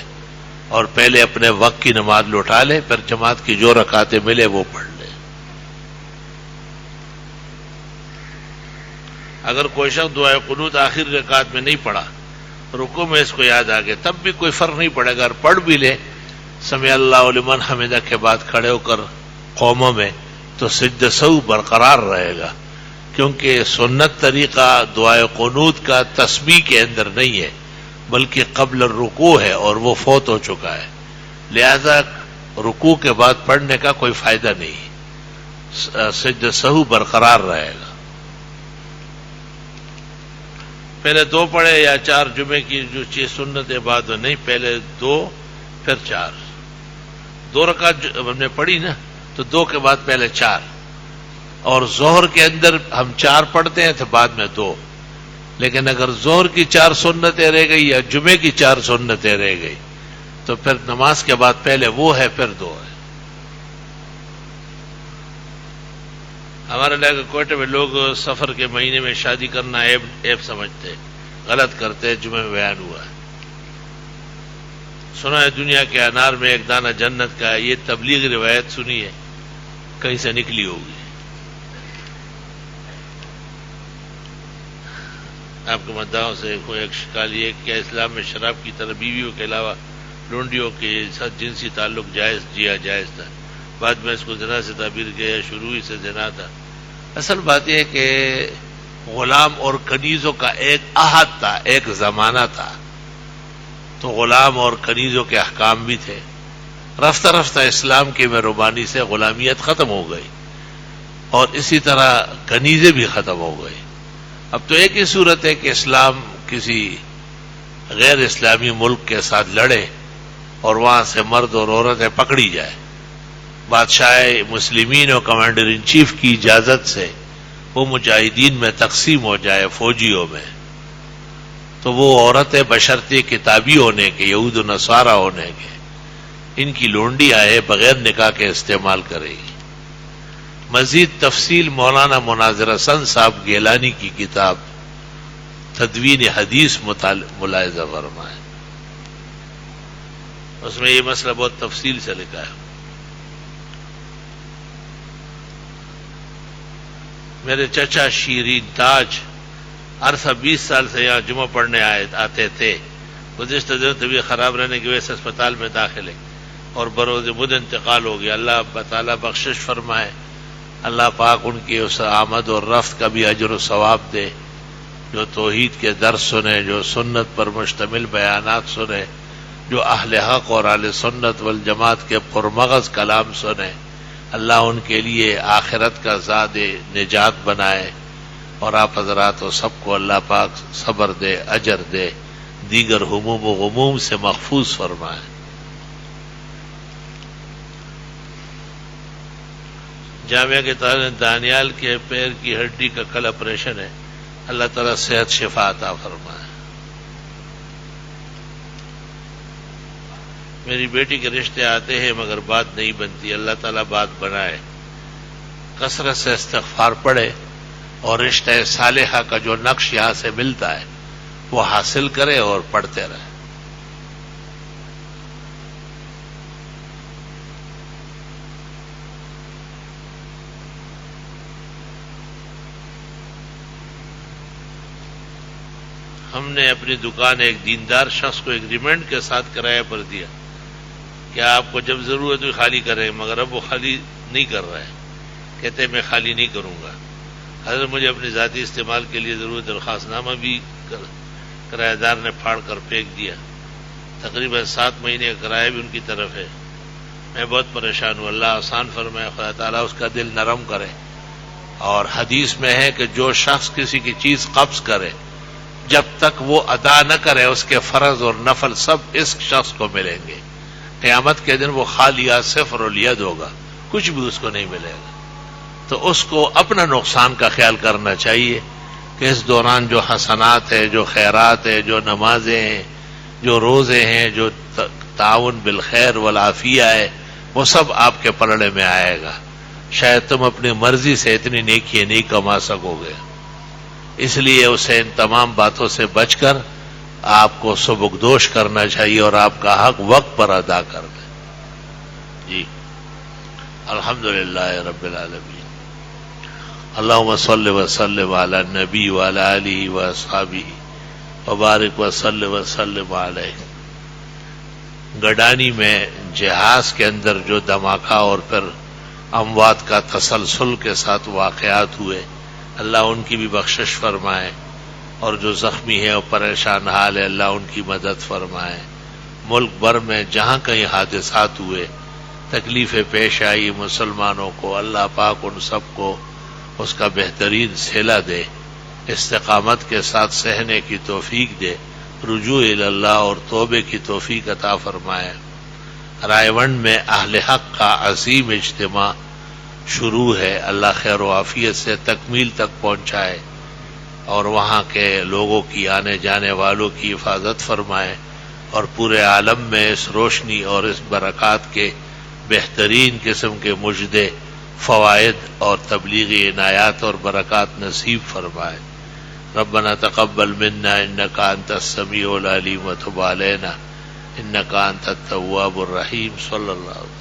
اور پہلے اپنے وقت کی نماز لوٹا لے، پھر جماعت کی جو رکعتیں ملے وہ پڑھ لے. اگر کوئی شخص دعائے قنوت آخر رکعت میں نہیں پڑھا، رکوع میں اس کو یاد آ گیا، تب بھی کوئی فرق نہیں پڑے گا. اگر پڑھ بھی لے سمع اللہ لمن حمدہ کے بعد کھڑے ہو کر قوموں میں، تو سجدہ سہو برقرار رہے گا، کیونکہ سنت طریقہ دعائے قنوت کا تسبیح کے اندر نہیں ہے بلکہ قبل الرکوع ہے، اور وہ فوت ہو چکا ہے. لہذا رکوع کے بعد پڑھنے کا کوئی فائدہ نہیں، سجدہ سہو برقرار رہے گا. پہلے 2 پڑھے یا 4؟ جمعے کی جو چیز سنت ہے بعد میں نہیں، پہلے 2 پھر 4. 2 رکعت ہم نے پڑھی نا، تو 2 کے بعد پہلے 4. اور ظہر کے اندر ہم 4 پڑھتے ہیں تو بعد میں 2. لیکن اگر ظہر کی 4 سنتیں رہ گئی یا جمعے کی 4 سنتیں رہ گئی تو پھر نماز کے بعد پہلے وہ ہے پھر 2 ہے. ہمارے علاقے کوئٹہ میں لوگ سفر کے مہینے میں شادی کرنا عیب سمجھتے، غلط کرتے. جمعے میں بیان ہوا ہے. سنا ہے دنیا کے انار میں ایک دانہ جنت کا ہے. یہ تبلیغ روایت سنی ہے، کہیں سے نکلی ہوگی. آپ کے مداحوں سے کوئی ایک شکال یہ کیا اسلام میں شراب کی طرح بیویوں کے علاوہ لونڈیوں کے ساتھ جنسی تعلق جائز؟ جیا جائز تھا، بعد میں اس کو زنا سے تعبیر کیا، شروع ہی سے زنا تھا. اصل بات یہ ہے کہ غلام اور کنیزوں کا ایک عہد تھا، ایک زمانہ تھا، تو غلام اور کنیزوں کے احکام بھی تھے. رفتہ رفتہ اسلام کی مہربانی سے غلامیت ختم ہو گئی اور اسی طرح کنیزیں بھی ختم ہو گئی. اب تو ایک ہی صورت ہے کہ اسلام کسی غیر اسلامی ملک کے ساتھ لڑے اور وہاں سے مرد اور عورتیں پکڑی جائے، بادشاہ مسلمین اور کمانڈر ان چیف کی اجازت سے وہ مجاہدین میں تقسیم ہو جائے فوجیوں میں، تو وہ عورتیں بشرطِ کتابی ہونے کے، یہود و نصارہ ہونے کے، ان کی لونڈی آئے بغیر نکاح کے استعمال کرے گی۔ مزید تفصیل مولانا مناظر حسن صاحب گیلانی کی کتاب تدوین حدیث ملاحظہ فرمائے، اس میں یہ مسئلہ بہت تفصیل سے لکھا ہے۔ میرے چچا شیرین تاج عرصہ 20 سال سے یہاں جمعہ پڑھنے آتے تھے، گزشتہ دنوں طبیعت خراب رہنے کی وجہ سے اسپتال میں داخل ہے اور بروز بدھ انتقال ہو گیا۔ اللہ تعالیٰ بخشش فرمائے، اللہ پاک ان کی اس آمد اور رفت کا بھی اجر و ثواب دے، جو توحید کے درس سنے، جو سنت پر مشتمل بیانات سنے، جو اہل حق اور اہل سنت والجماعت کے پرمغز کلام سنے، اللہ ان کے لیے آخرت کا زاد نجات بنائے، اور آپ حضرات و سب کو اللہ پاک صبر دے، اجر دے، دیگر ہموم و غموم سے محفوظ فرمائے۔ جامعہ کے طالب دانیال کے پیر کی ہڈی کا کل آپریشن ہے، اللہ تعالیٰ صحت شفا عطا فرمائے۔ میری بیٹی کے رشتے آتے ہیں مگر بات نہیں بنتی، اللہ تعالیٰ بات بنائے۔ کثرت سے استغفار پڑھے اور رشتہ صالحہ کا جو نقش یہاں سے ملتا ہے وہ حاصل کرے اور پڑھتے رہے۔ ہم نے اپنی دکان ایک دیندار شخص کو ایگریمنٹ کے ساتھ کرایہ پر دیا کہ آپ کو جب ضرورت ہو خالی کریں، مگر اب وہ خالی نہیں کر رہا ہے، کہتے ہیں میں خالی نہیں کروں گا۔ حضرت مجھے اپنی ذاتی استعمال کے لیے ضرورت درخواست نامہ بھی کرایہ دار نے پھاڑ کر پھینک دیا، تقریباً 7 مہینے کا کرایہ بھی ان کی طرف ہے۔ میں بہت پریشان ہوں، اللہ آسان فرمائے، خدا تعالیٰ اس کا دل نرم کرے۔ اور حدیث میں ہے کہ جو شخص کسی کی چیز قبض کرے جب تک وہ ادا نہ کرے اس کے فرض اور نفل سب اس شخص کو ملیں گے۔ قیامت کے دن وہ خالی صفر الید ہوگا، کچھ بھی اس کو نہیں ملے گا۔ تو اس کو اپنا نقصان کا خیال کرنا چاہیے کہ اس دوران جو حسنات ہے، جو خیرات ہے، جو نمازیں ہیں، جو روزے ہیں، جو تعاون بالخیر والعافیہ ہے، وہ سب آپ کے پلڑے میں آئے گا۔ شاید تم اپنی مرضی سے اتنی نیکی نہیں کما سکو گے، اس لیے اسے ان تمام باتوں سے بچ کر آپ کو سبکدوش کرنا چاہیے اور آپ کا حق وقت پر ادا کر دیں۔ جی الحمدللہ رب العالمین، اللہم صلی وسلم علی النبی وعلی آلہ واصحابہ وبارک وسلم وسلم علیہ۔ گڈانی میں جہاز کے اندر جو دھماکہ اور پھر اموات کا تسلسل کے ساتھ واقعات ہوئے، اللہ ان کی بھی بخشش فرمائے، اور جو زخمی ہے اور پریشان حال ہے اللہ ان کی مدد فرمائے۔ ملک بھر میں جہاں کہیں حادثات ہوئے، تکلیفیں پیش آئی مسلمانوں کو، اللہ پاک ان سب کو اس کا بہترین صلہ دے، استقامت کے ساتھ سہنے کی توفیق دے، رجوع اللہ اور توبے کی توفیق عطا فرمائے۔ رائے ونڈ میں اہل حق کا عظیم اجتماع شروع ہے، اللہ خیر و عافیت سے تکمیل تک پہنچائے اور وہاں کے لوگوں کی، آنے جانے والوں کی حفاظت فرمائے، اور پورے عالم میں اس روشنی اور اس برکات کے بہترین قسم کے مجدے، فوائد اور تبلیغی عنایات اور برکات نصیب فرمائے۔ ربنا تقبل منا انک انت السمیع العلیم وتب علینا انک انت التواب الرحیم۔ صلی اللہ علیہ وسلم۔